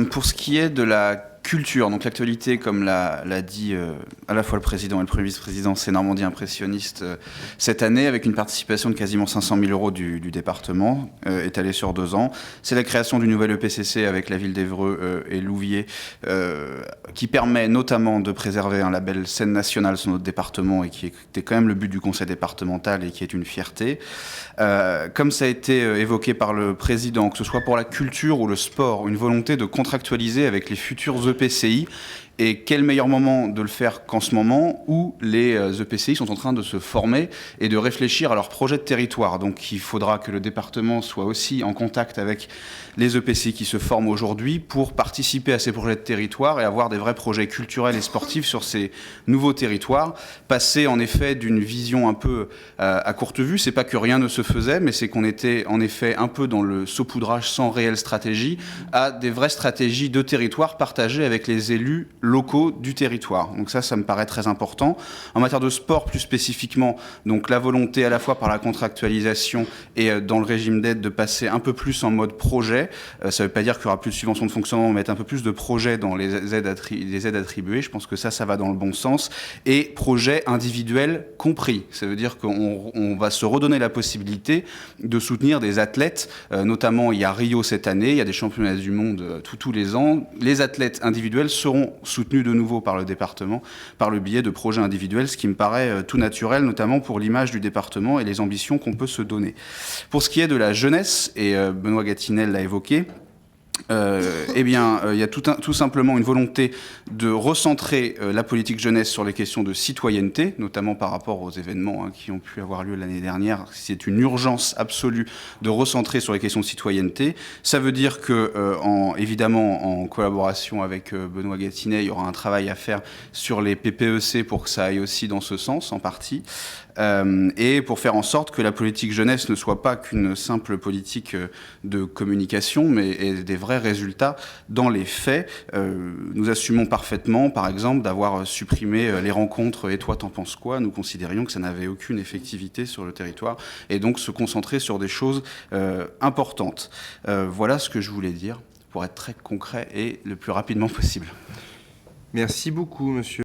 pour ce qui est de la culture, donc l'actualité, comme l'a dit à la fois le président et le premier vice-président, c'est Normandie impressionniste cette année, avec une participation de quasiment 500 000 euros du département, étalée sur 2 ans. C'est la création du nouvel EPCC avec la ville d'Évreux et Louviers, qui permet notamment de préserver un label scène nationale sur notre département, et qui était quand même le but du conseil départemental et qui est une fierté. Comme ça a été évoqué par le président, que ce soit pour la culture ou le sport, une volonté de contractualiser avec les futurs EPCI. Et quel meilleur moment de le faire qu'en ce moment où les EPCI sont en train de se former et de réfléchir à leur projet de territoire. Donc il faudra que le département soit aussi en contact avec les EPCI qui se forment aujourd'hui pour participer à ces projets de territoire et avoir des vrais projets culturels et sportifs sur ces nouveaux territoires. Passer en effet d'une vision un peu à courte vue, c'est pas que rien ne se faisait, mais c'est qu'on était en effet un peu dans le saupoudrage sans réelle stratégie, à des vraies stratégies de territoire partagées avec les élus locaux du territoire. Donc ça me paraît très important. En matière de sport, plus spécifiquement, donc la volonté à la fois par la contractualisation et dans le régime d'aide de passer un peu plus en mode projet. Ça ne veut pas dire qu'il y aura plus de subventions de fonctionnement, mais mettre un peu plus de projets dans les aides attribuées. Je pense que ça va dans le bon sens. Et projets individuels compris. Ça veut dire qu'on va se redonner la possibilité de soutenir des athlètes. Notamment, il y a Rio cette année, il y a des championnats du monde tous les ans. Les athlètes individuels seront soutenus de nouveau par le département, par le biais de projets individuels, ce qui me paraît tout naturel, notamment pour l'image du département et les ambitions qu'on peut se donner. Pour ce qui est de la jeunesse, et Benoît Gatinel l'a évoqué, il y a tout simplement une volonté de recentrer la politique jeunesse sur les questions de citoyenneté, notamment par rapport aux événements qui ont pu avoir lieu l'année dernière. C'est une urgence absolue de recentrer sur les questions de citoyenneté. Ça veut dire que, évidemment, en collaboration avec Benoît Gatinet, il y aura un travail à faire sur les PPEC pour que ça aille aussi dans ce sens, en partie. Et pour faire en sorte que la politique jeunesse ne soit pas qu'une simple politique de communication, mais des vrais résultats dans les faits. Nous assumons parfaitement, par exemple, d'avoir supprimé les rencontres « Et toi, t'en penses quoi ?» Nous considérions que ça n'avait aucune effectivité sur le territoire, et donc se concentrer sur des choses importantes. Voilà ce que je voulais dire, pour être très concret et le plus rapidement possible. Merci beaucoup, monsieur.